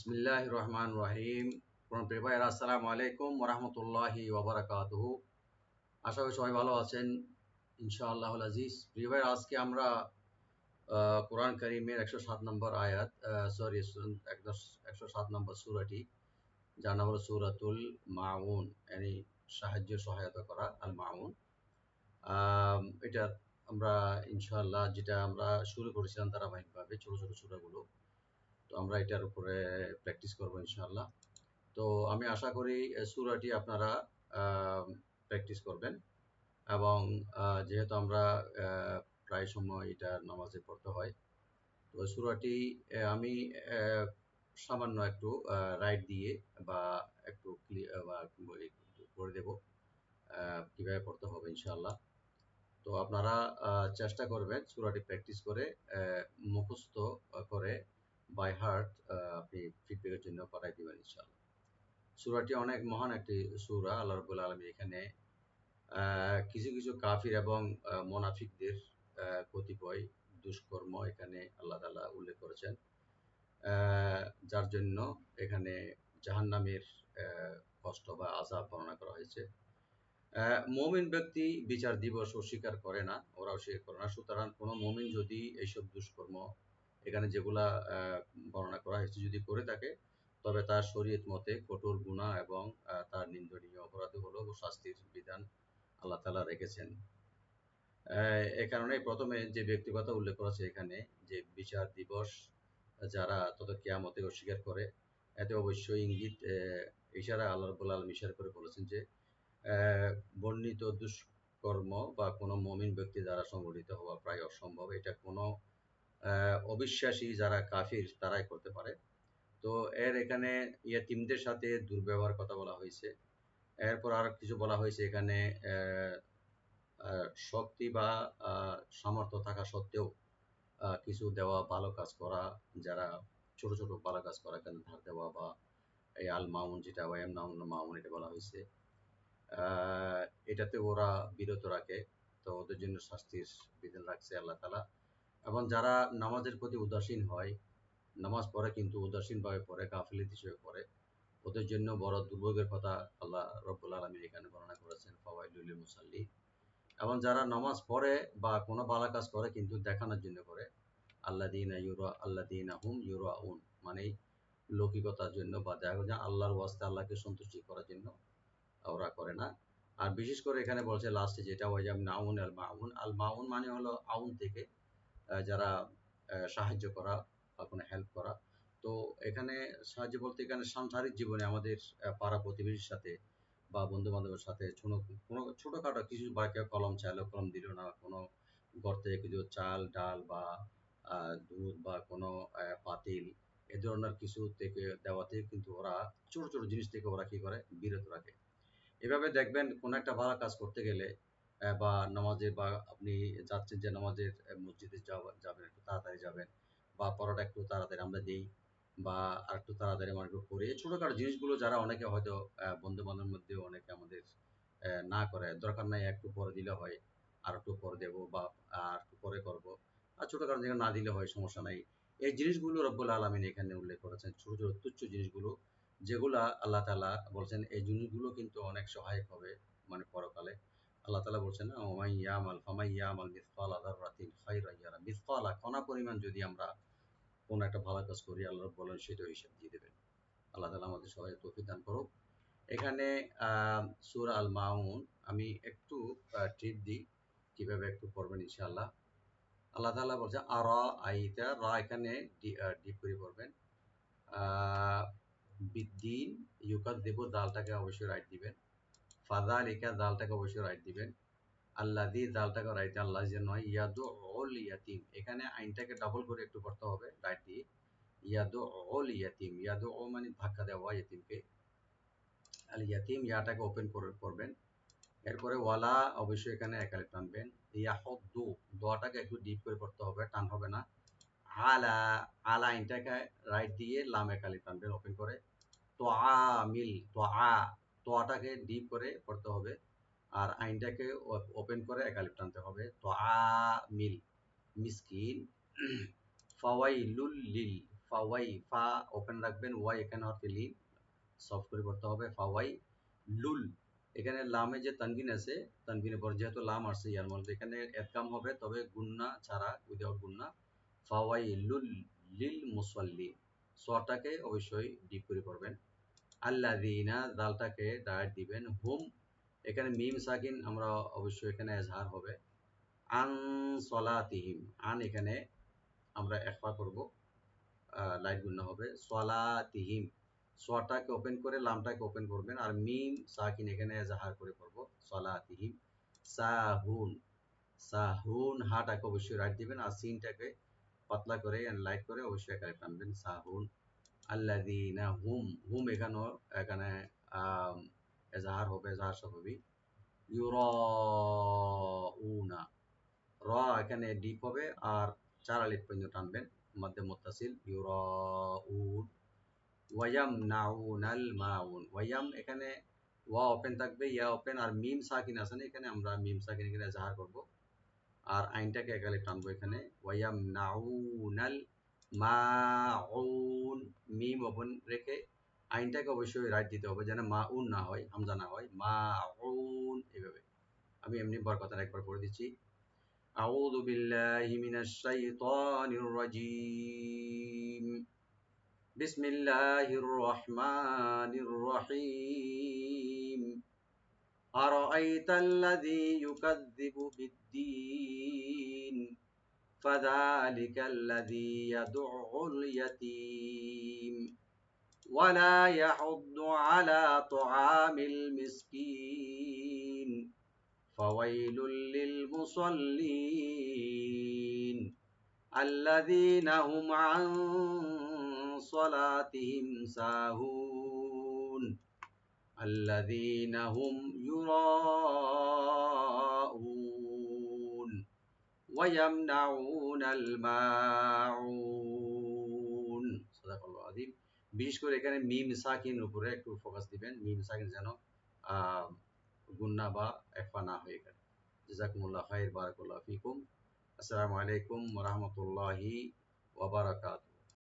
বিসমিল্লাহির রহমানির রহিম। প্রিয় ভাইয়েরা, আসসালামু আলাইকুম ওয়া রাহমাতুল্লাহি ওয়া বারাকাতুহু। আশা করি সবাই ভালো আছেন ইনশাআল্লাহুল আজিজ। প্রিয় ভাইয়েরা, আজকে আমরা কোরআন কারীমের 107 নম্বর আয়াত, 107 নম্বর সূরাটি, যার নাম হলো সূরাতুল মাউন, yani সাহায্য সহায়তা করা, আল মাউন। এটা আমরা ইনশাআল্লাহ যেটা আমরা শুরু করেছিলাম ধারাবাহিকভাবে ছোট ছোট সূরাগুলো, তো আমরা এটার উপরে প্র্যাকটিস করবো ইনশাআল্লাহ। তো আমি আশা করি সূরাটি আপনারা প্র্যাকটিস করবেন, এবং যেহেতু আমরা প্রায় সময় এটা নামাজে পড়তে হয়, তো সূরাটি আমি সামান্য একটু রাইট দিয়ে বা একটু করে দেব কীভাবে পড়তে হবে ইনশাআল্লাহ। তো আপনারা চেষ্টা করবেন সূরাটি প্র্যাকটিস করে মুখস্থ করে বাই হার্ট আপনি ফিডব্যাকের জন্য পাঠাই দিবেন ইনশাআল্লাহ। সূরাটি অনেক মহান একটি সূরা। আল্লাহ রাব্বুল আলামিন এখানে কিছু কিছু কাফির এবং মুনাফিকদের কতিপয় দুষ্কর্ম এখানে আল্লাহ তাআলা উল্লেখ করেছেন, যার জন্য এখানে জাহান্নামের কষ্ট বা আযাব বর্ণনা করা হয়েছে। মুমিন ব্যক্তি বিচার দিবস অস্বীকার করে না, ওরাও স্বীকার করে না। সুতরাং কোনো মুমিন যদি এইসব দুষ্কর্ম এখানে যেগুলা বর্ণনা করা হয়েছে যদি করে থাকে, তবে তার শরীয়ত মতে কঠোর গুনাহ এবং তার নিন্দনীয় অপরাধ হলো শাস্তির বিধান আল্লাহ তাআলা রেখেছেন। এ কারণে প্রথমে যে ব্যক্তির কথা উল্লেখ করা হয়েছে এখানে, যে বিচার দিবস যারা তথা কিয়ামতে অস্বীকার করে, এতে অবশ্যই ইঙ্গিত ইশারা আল্লাহ রাব্বুল আলামিন ইশারা করে বলেছেন যে বর্ণিত দুষ্কর্ম বা কোনো মুমিন ব্যক্তি দ্বারা সংঘটিত হওয়া প্রায় অসম্ভব। এটা কোনো অবিশ্বাসী যারা কাফির তারাই করতে পারে। তো এখানে ইয়াতীমদের সাথে দুর্ব্যবহার কথা বলা হয়েছে। এরপর আর কিছু বলা হয়েছে এখানে, শক্তি বা সামর্থ্য থাকা সত্ত্বেও কিছু দেওয়া, ভালো কাজ করা, যারা ছোট ছোট ভালো কাজ করা, এখানে ধার দেওয়া বা এই আল মাউন যেটা মাউন এটা বলা হয়েছে, এটাতে ওরা বিরত রাখে, তো ওদের জন্য শাস্তির বিধান রাখছে আল্লাহ তাআলা। এবং যারা নামাজের প্রতি উদাসীন হয়, নামাজ পড়ে কিন্তু উদাসীনভাবে পড়ে, গাফিলতি হিসেবে পড়ে, ওদের জন্য বড় দুর্ভোগের কথা আল্লাহ রাব্বুল আলামিন এখানে বর্ণনা করেছেন, ফাওয়াইলুল লিল মুসাল্লিন। এবং যারা নামাজ পড়ে বা কোনো ভালো কাজ করে কিন্তু দেখানোর জন্য করে, আল্লাযীনা হুম ইউরাউন, মানে লৌকিকতার জন্য বা দেখা যায় আল্লাহর ওয়াস্তে, আল্লাহকে সন্তুষ্টি করার জন্য ওরা করে না। আর বিশেষ করে এখানে বলছে লাস্টে যেটা, নাউন আল মাউন। আল মাউন মানে হলো আউন থেকে যারা সাহায্য করা বা কোনো হেল্প করা। তো এখানে সাহায্য বলতে এখানে সাংসারিক জীবনে আমাদের পাড়া প্রতিবেশীর সাথে বা বন্ধু বান্ধবের সাথে কোনো ছোটোখাটো কিছু, বা কেউ কলম চাইলো কলম দিল না, কোনো ঘর থেকে কিছু চাল ডাল বা দুধ বা কোনো পাতিল, এ ধরনের কিছু থেকে দেওয়াতে কিন্তু ওরা ছোট ছোট জিনিস থেকে ওরা কি করে, বিরত রাখে। এভাবে দেখবেন কোনো একটা ভালো কাজ করতে গেলে বা নামাজে, বা আপনি যাচ্ছেন যে নামাজের মসজিদে যাবেন, একটু তাড়াতাড়ি যাবেন, বা পড়াটা একটু তাড়াতাড়ি আমরা দিই, বা আর একটু তাড়াতাড়ি আমরা একটু করি, এই ছোটোখাটো জিনিসগুলো যারা অনেকে হয়তো বন্ধু বান্ধবের মধ্যেও অনেকে আমাদের না করে, দরকার নাই একটু পরে দিলে হয়, আর একটু পরে দেবো বা আর একটু পরে করবো, আর ছোটোখাটো জায়গা না দিলে হয়, সমস্যা নাই। এই জিনিসগুলো রব্বুল আলামিন এখানে উল্লেখ করেছেন, ছোটো ছোটো তুচ্ছ জিনিসগুলো, যেগুলা আল্লাহ তাআলা বলছেন এই জিনিসগুলো কিন্তু অনেক সহায়ক হবে মানে পরকালে। আল্লাহ তাআলা বলছেন না, ফামান ইয়ামাল মিসকালা যাররাতিন খায়রান ইয়ারা, মিসকালা কণা পরিমাণ যদি আমরা কোনো একটা ভালো কাজ করি, আল্লাহ বলেন সেটাও হিসাব দিয়ে দেবেন। আল্লাহ তাআলা আমাদের সবাইকে তৌফিক দান করুক। এখানে সূরা আল মাউন আমি একটু টিপ দিই কিভাবে একটু পড়বেন ইনশাআল্লাহ। আল্লাহ তাআলা বলছে আইতা, রা এখানে ডিপ করে পড়বেন। বিদ্দিন, ইউকাদ্দিবু, দালটাকে অবশ্যই রাইট দিবেন। ফাযালিকা, দালটাকে অবশ্যই রাইট দিবেন। আল্লাযী, দালটাকে রাইট, আল্লাযী নয়। ইয়াদুউল ইয়াতীম, এখানে আইনটাকে ডাবল করে একটু পড়তে হবে রাইট দিয়ে। ইয়াদুউল ইয়াতীম, ইয়াদুউ মানে ধাক্কা দেওয়া ইয়াতীমকে, আল ইয়াতীম ইয়াটাকে ওপেন করে পড়বেন। এরপরে ওয়ালা, অবশ্যই এখানে এক আলিফ টানবেন। ইয়াহুদ্দু, দোয়াটাকে একটু ডিপ করে পড়তে হবে, টান হবে না। আলা, আলা আইনটাকে রাইট দিয়ে লাম এক আলিফ টানবেন ওপেন করে। তোয়ামিল, তোয়াটাকে ডিপ করে পড়তে হবে, আর আইনটাকে ওপেন করে এক আলিফ টানতে হবে। তোয়ামিল, মিসকিন। ফাওয়াইলুল লিল, ফাওয়াই, ফা ওপেন রাখবেন, ওয়াই এখানে হরফে লিন, সফট করে পড়তে হবে ফাওয়াই লুল। এখানে লামে যে তানবিন আছে, তানবিনের পর যেহেতু লাম আসছে ইয়ার মধ্যে, এখানে এদগাম হবে, তবে গুন্না ছাড়া, উইদাউট গুন্না। ফাওয়াই লুল লিল মুসাল্লি, সোয়াটাকে অবশ্যই ডিপ করে পড়বেন। আল্লাযীনা, দালটাকে ডায়েট দিবেন। হুম, এখানে মিম সাকিন আমরা অবশ্যই এখানে এজহার হবে। আন সলাতিহিম, আন এখানে আমরা একফা করব, লাইট গুন্না হবে। সলাতিহিম, সোয়াটাকে ওপেন করে লামটাকে ওপেন করবেন, আর মিম সাকিন এখানে এজাহার করে পড়ব সলাতিহিম। সাহুন, সাহুন, হাটাকে অবশ্যই রাইট দিবেন, আর সিনটাকে পাতলা করে লাইট করে অবশ্যই এখানে টানবেন, সাহুন। আল্লাযীনা হুম, হুম এখানেও এখানে এজাহার হবে, এজাহার স্বভাবিক। ইউরাউনা, র এখানে ডিপ হবে, আর চার আলিফ পর্যন্ত টানবেন, মধ্যে মুত্তাসিল, ইউরাউন। ওয়ায়ামনাউনাল মাউন, ওয়ায়াম এখানে ওয়া ওপেন থাকবে, ইয়া ওপেন, আর মিম সাকিন আছে না, এখানে আমরা মিম সাকিন এখানে এজাহার করব, আর আইনটাকে একালে টানবো এখানে। ওয়ায়ামনাউনাল মাউন, মিম ওপেন রেখে আইনটাকে অবশ্যই রাইট দিতে হবে, যেন মাউন না হয়, হামজা না হয়, মাউন এভাবে। আমি এমনি বরকতার একবার পড়ে দিচ্ছি। আউযু বিল্লাহি মিনাশ শাইতানির রাজীম। বিসমিল্লাহির রহমানির রহিম। আরাআইতাল্লাযী ইউকাযযিবু বিদ্দীন, ফাযালিকাল্লাযী ইয়াদুউল ইয়াতীম, ওয়ালা ইয়াহুদ্দু আলা তুআমিল মিসকিন, ফাওয়াইলুল লিল মুসাল্লিন, আল্লাযীনা হুম আন সালাতিহিম সাহুন, আল্লাযীনা হুম ইউরাউন, ওয়া ইয়ামনাউনাল মাউন। সাদাকাল্লাহু আযীম। বিশেষ করে এখানে মিম সাকিনের উপরে একটু ফোকাস দিবেন, মিম সাকিন যেন গুন্না বা একফা না হয়ে গেলে। জাযাকুমুল্লাহ খাইর, বারাকাল্লাহু ফিকুম। আসসালামু আলাইকুম ওয়া রাহমাতুল্লাহি ওয়া বারাকাতুহু।